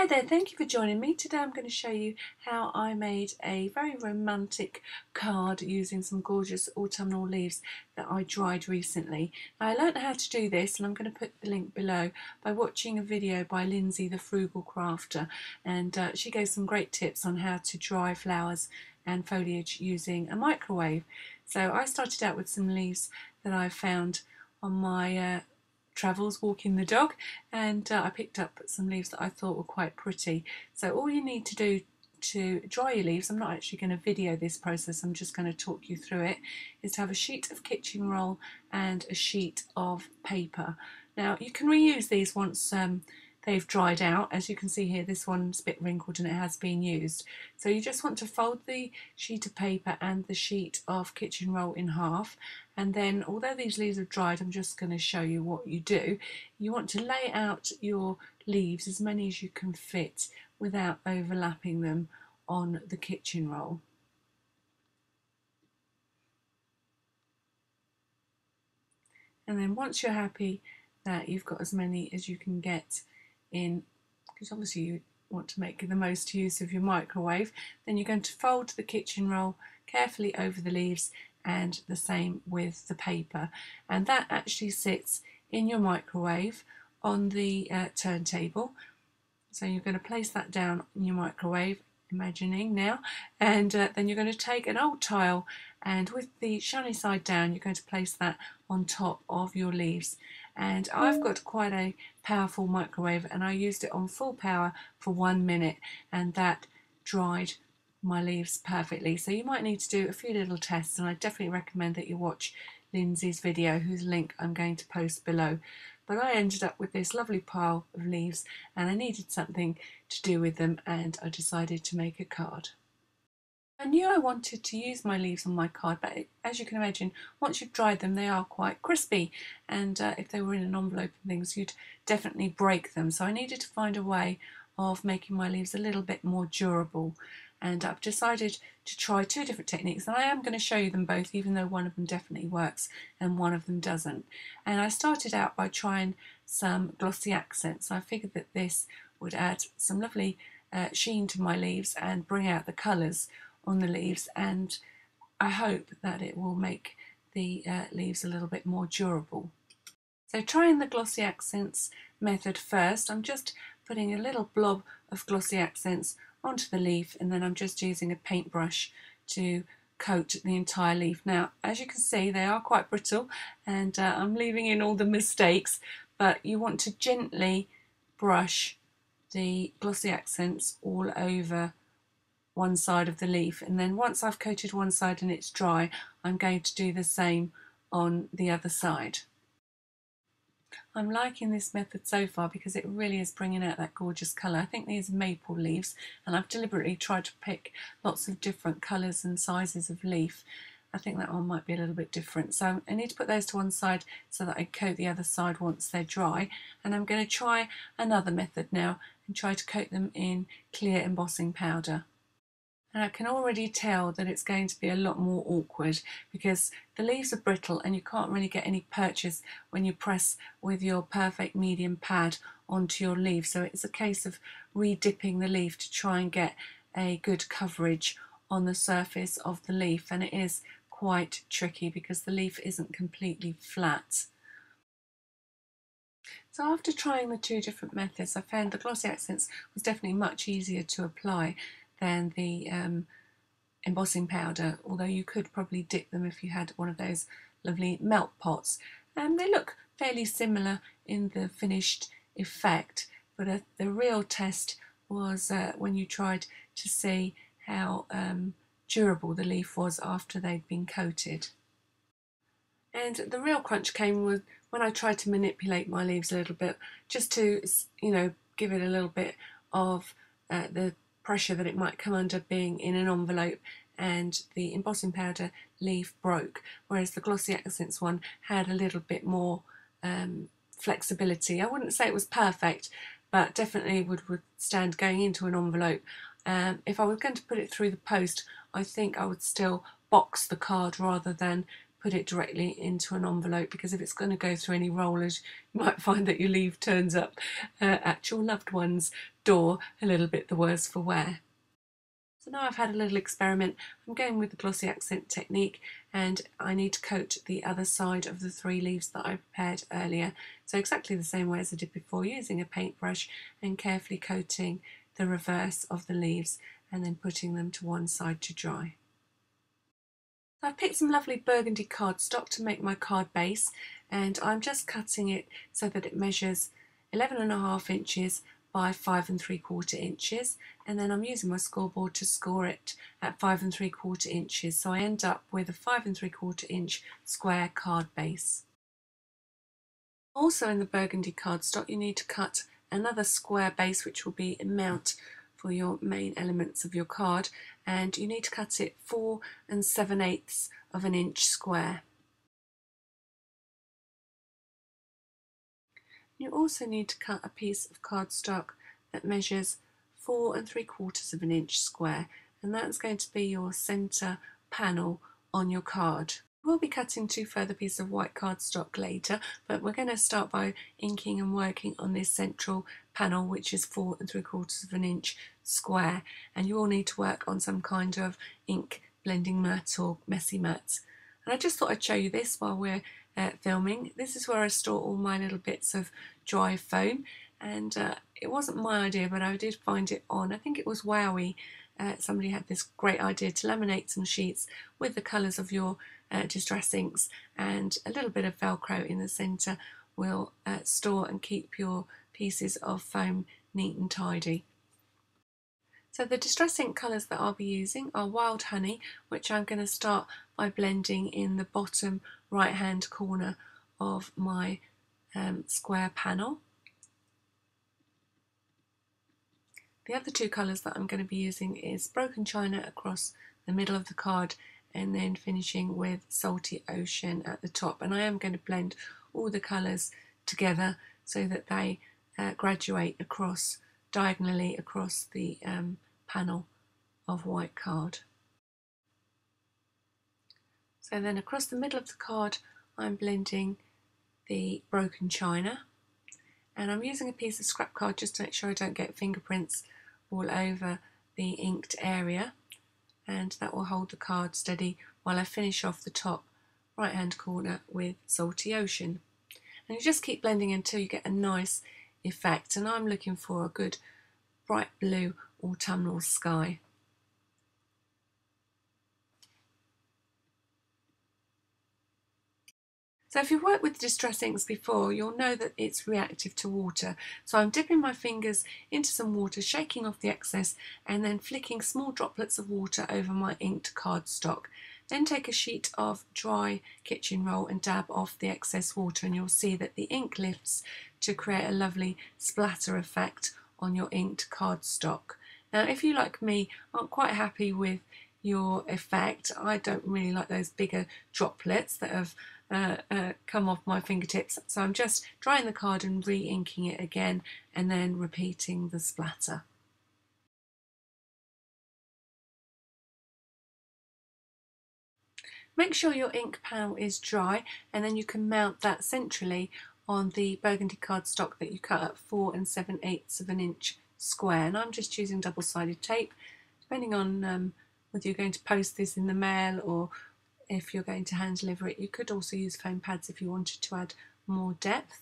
Hi there, thank you for joining me. Today I'm going to show you how I made a very romantic card using some gorgeous autumnal leaves that I dried recently. Now, I learned how to do this, and I'm going to put the link below, by watching a video by Lindsay the Frugal Crafter, and she gave some great tips on how to dry flowers and foliage using a microwave. So I started out with some leaves that I found on my travels walking the dog, and I picked up some leaves that I thought were quite pretty. So all you need to do to dry your leaves, I'm not actually going to video this process, I'm just going to talk you through it, is to have a sheet of kitchen roll and a sheet of paper. Now you can reuse these once they've dried out. As you can see here, this one's a bit wrinkled and it has been used. So you just want to fold the sheet of paper and the sheet of kitchen roll in half, and then, although these leaves have dried, I'm just going to show you what you do. You want to lay out your leaves, as many as you can fit, without overlapping them on the kitchen roll. And then once you're happy that you've got as many as you can get in, because obviously you want to make the most use of your microwave, then you're going to fold the kitchen roll carefully over the leaves, and the same with the paper, and that actually sits in your microwave on the turntable. So you're going to place that down in your microwave, imagining now, and then you're going to take an old tile, and with the shiny side down, you're going to place that on top of your leaves. And I've got quite a powerful microwave, and I used it on full power for 1 minute, and that dried my leaves perfectly. So you might need to do a few little tests, and I definitely recommend that you watch Lindsay's video, whose link I'm going to post below. But I ended up with this lovely pile of leaves, and I needed something to do with them, and I decided to make a card. I knew I wanted to use my leaves on my card, but as you can imagine, once you've dried them, they are quite crispy, and if they were in an envelope and things, you'd definitely break them. So I needed to find a way of making my leaves a little bit more durable, and I've decided to try two different techniques, and I am going to show you them both, even though one of them definitely works and one of them doesn't. And I started out by trying some glossy accents. I figured that this would add some lovely sheen to my leaves and bring out the colours on the leaves, and I hope that it will make the leaves a little bit more durable. So trying the glossy accents method first, I'm just putting a little blob of glossy accents onto the leaf, and then I'm just using a paintbrush to coat the entire leaf. Now, as you can see, they are quite brittle, and I'm leaving in all the mistakes, but you want to gently brush the glossy accents all over one side of the leaf, and then once I've coated one side and it's dry, I'm going to do the same on the other side. I'm liking this method so far because it really is bringing out that gorgeous colour. I think these are maple leaves, and I've deliberately tried to pick lots of different colours and sizes of leaf. I think that one might be a little bit different. So I need to put those to one side so that I coat the other side once they're dry. And I'm going to try another method now and try to coat them in clear embossing powder. And I can already tell that it's going to be a lot more awkward because the leaves are brittle and you can't really get any purchase when you press with your perfect medium pad onto your leaf. So it's a case of re-dipping the leaf to try and get a good coverage on the surface of the leaf, and it is quite tricky because the leaf isn't completely flat. So after trying the two different methods, I found the glossy accents was definitely much easier to apply than the embossing powder, although you could probably dip them if you had one of those lovely melt pots. They look fairly similar in the finished effect, but the real test was when you tried to see how durable the leaf was after they'd been coated. And the real crunch came with when I tried to manipulate my leaves a little bit, just to, give it a little bit of the pressure that it might come under being in an envelope, and the embossing powder leaf broke, whereas the glossy accents one had a little bit more flexibility. I wouldn't say it was perfect, but definitely would withstand going into an envelope. If I was going to put it through the post, I think I would still box the card rather than put it directly into an envelope, because if it's going to go through any rollers, you might find that your leaf turns up at your loved one's door a little bit the worse for wear. So now I've had a little experiment. I'm going with the glossy accent technique, and I need to coat the other side of the 3 leaves that I prepared earlier. So exactly the same way as I did before, using a paintbrush and carefully coating the reverse of the leaves and then putting them to one side to dry. I've picked some lovely burgundy cardstock to make my card base, and I'm just cutting it so that it measures 11.5 inches by 5 3/4 inches, and then I'm using my scoreboard to score it at 5 3/4 inches, so I end up with a 5 3/4 inch square card base. Also in the burgundy cardstock you need to cut another square base, which will be a mount for your main elements of your card, and you need to cut it 4 7/8 of an inch square. You also need to cut a piece of cardstock that measures 4 3/4 of an inch square, and that's going to be your centre panel on your card. We'll be cutting 2 further pieces of white cardstock later, but we're going to start by inking and working on this central panel, which is 4 3/4 of an inch square, and you all need to work on some kind of ink blending mat or messy mat. And I just thought I'd show you this while we're filming. This is where I store all my little bits of dry foam, and it wasn't my idea, but I did find it on, I think it was Wowie. Somebody had this great idea to laminate some sheets with the colours of your distress inks, and a little bit of Velcro in the centre will store and keep your pieces of foam neat and tidy. So the distress ink colours that I'll be using are Wild Honey, which I'm going to start by blending in the bottom right hand corner of my square panel. The other 2 colours that I'm going to be using is Broken China across the middle of the card, and then finishing with Salty Ocean at the top. And I am going to blend all the colours together so that they graduate across diagonally across the panel of white card. So then across the middle of the card I'm blending the Broken China, and I'm using a piece of scrap card just to make sure I don't get fingerprints all over the inked area, and that will hold the card steady while I finish off the top right hand corner with Salty Ocean. And you just keep blending until you get a nice effect, and I'm looking for a good bright blue autumnal sky. So if you've worked with distress inks before, you'll know that it's reactive to water. So I'm dipping my fingers into some water, shaking off the excess, and then flicking small droplets of water over my inked cardstock. Then take a sheet of dry kitchen roll and dab off the excess water, and you'll see that the ink lifts to create a lovely splatter effect on your inked cardstock. Now, if you, like me, aren't quite happy with your effect, I don't really like those bigger droplets that have come off my fingertips, so I'm just drying the card and re-inking it again, and then repeating the splatter. Make sure your ink panel is dry, and then you can mount that centrally on the burgundy cardstock that you cut at 4 7/8 of an inch square. And I'm just using double-sided tape, depending on whether you're going to post this in the mail or if you're going to hand deliver it. You could also use foam pads if you wanted to add more depth.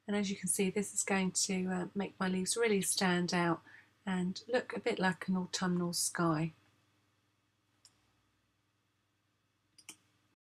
And as you can see, this is going to make my leaves really stand out and look a bit like an autumnal sky.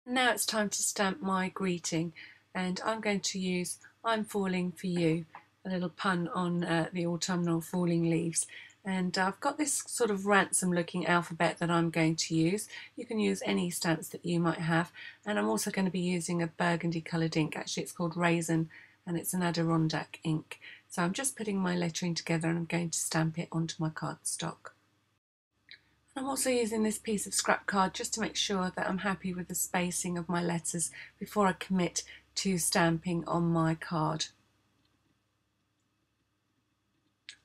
Now it's time to stamp my greeting, and I'm going to use I'm Falling for You, a little pun on the autumnal falling leaves. And I've got this sort of ransom looking alphabet that I'm going to use. You can use any stamps that you might have, and I'm also going to be using a burgundy coloured ink. Actually, it's called Raisin, and it's an Adirondack ink. So I'm just putting my lettering together, and I'm going to stamp it onto my cardstock. I'm also using this piece of scrap card just to make sure that I'm happy with the spacing of my letters before I commit to stamping on my card.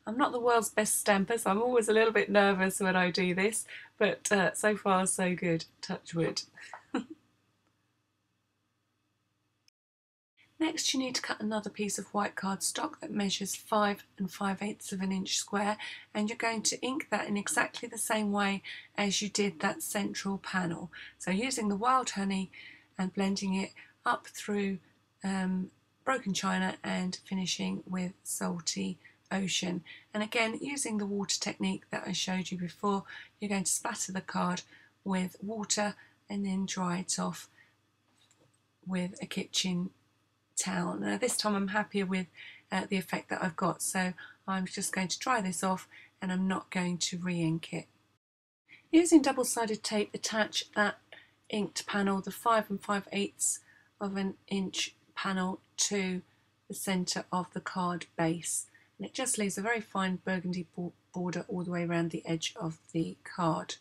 I'm not the world's best stamper, so I'm always a little bit nervous when I do this, but so far so good, touch wood. Next, you need to cut another piece of white cardstock that measures 5 5/8 of an inch square, and you're going to ink that in exactly the same way as you did that central panel. So using the wild honey and blending it up through broken china and finishing with salty ocean. And again, using the water technique that I showed you before, you're going to spatter the card with water and then dry it off with a kitchen towel. Now this time I'm happier with the effect that I've got, so I'm just going to dry this off and I'm not going to re-ink it. Using double-sided tape, attach that inked panel, the 5 5/8 of an inch panel, to the centre of the card base, and it just leaves a very fine burgundy border all the way around the edge of the card.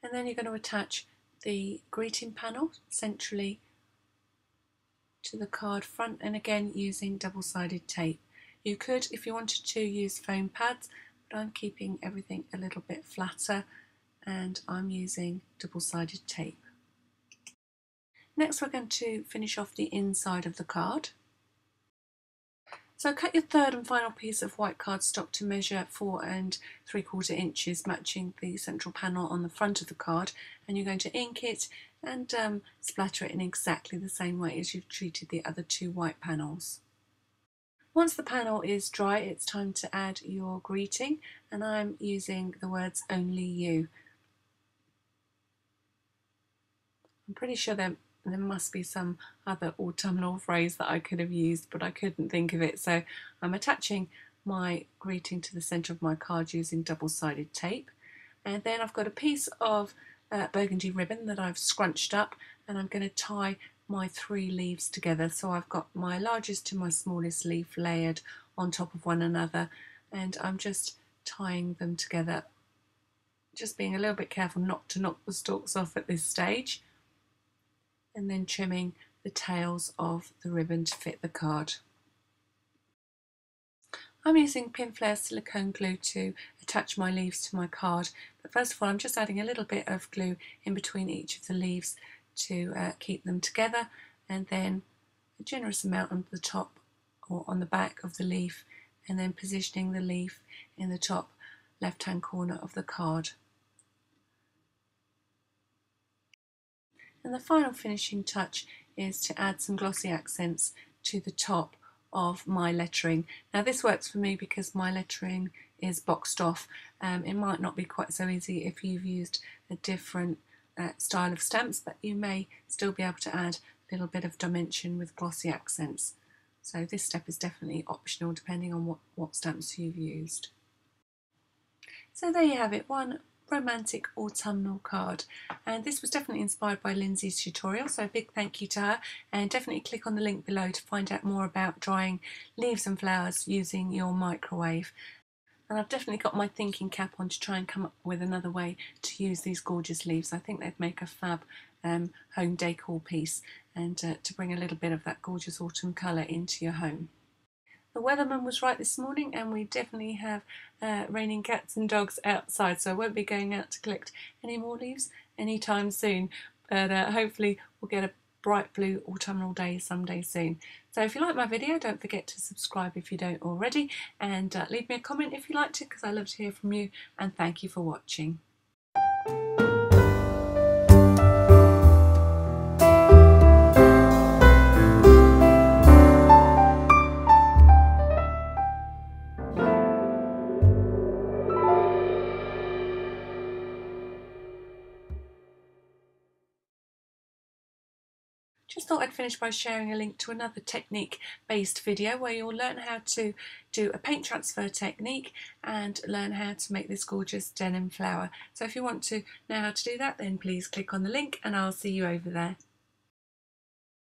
And then you're going to attach the greeting panel centrally to the card front, and again using double-sided tape. You could, if you wanted to, use foam pads, but I'm keeping everything a little bit flatter and I'm using double-sided tape. Next we're going to finish off the inside of the card. So cut your third and final piece of white cardstock to measure 4 3/4 inches, matching the central panel on the front of the card, and you're going to ink it and splatter it in exactly the same way as you've treated the other 2 white panels. Once the panel is dry, it's time to add your greeting, and I'm using the words "Only You." I'm pretty sure there must be some other autumnal phrase that I could have used, but I couldn't think of it, so I'm attaching my greeting to the centre of my card using double-sided tape. And then I've got a piece of burgundy ribbon that I've scrunched up, and I'm going to tie my 3 leaves together. So I've got my largest to my smallest leaf layered on top of one another, and I'm just tying them together, just being a little bit careful not to knock the stalks off at this stage, and then trimming the tails of the ribbon to fit the card. I'm using Pinflair silicone glue to attach my leaves to my card, but first of all I'm just adding a little bit of glue in between each of the leaves to keep them together, and then a generous amount on the top or on the back of the leaf, and then positioning the leaf in the top left hand corner of the card. And the final finishing touch is to add some glossy accents to the top of my lettering. Now this works for me because my lettering is boxed off. It might not be quite so easy if you've used a different style of stamps, but you may still be able to add a little bit of dimension with glossy accents. So this step is definitely optional depending on what stamps you've used. So there you have it, one romantic autumnal card, and this was definitely inspired by Lindsay's tutorial, so a big thank you to her, and definitely click on the link below to find out more about drying leaves and flowers using your microwave. And I've definitely got my thinking cap on to try and come up with another way to use these gorgeous leaves. I think they'd make a fab home decor piece, and to bring a little bit of that gorgeous autumn colour into your home. The weatherman was right this morning, and we definitely have raining cats and dogs outside, so I won't be going out to collect any more leaves anytime soon, but hopefully we'll get a bright blue autumnal day someday soon. So if you like my video, don't forget to subscribe if you don't already, and leave me a comment if you liked it, because I love to hear from you, and thank you for watching. Just thought I'd finish by sharing a link to another technique based video where you'll learn how to do a paint transfer technique and learn how to make this gorgeous denim flower. So if you want to know how to do that, then please click on the link and I'll see you over there.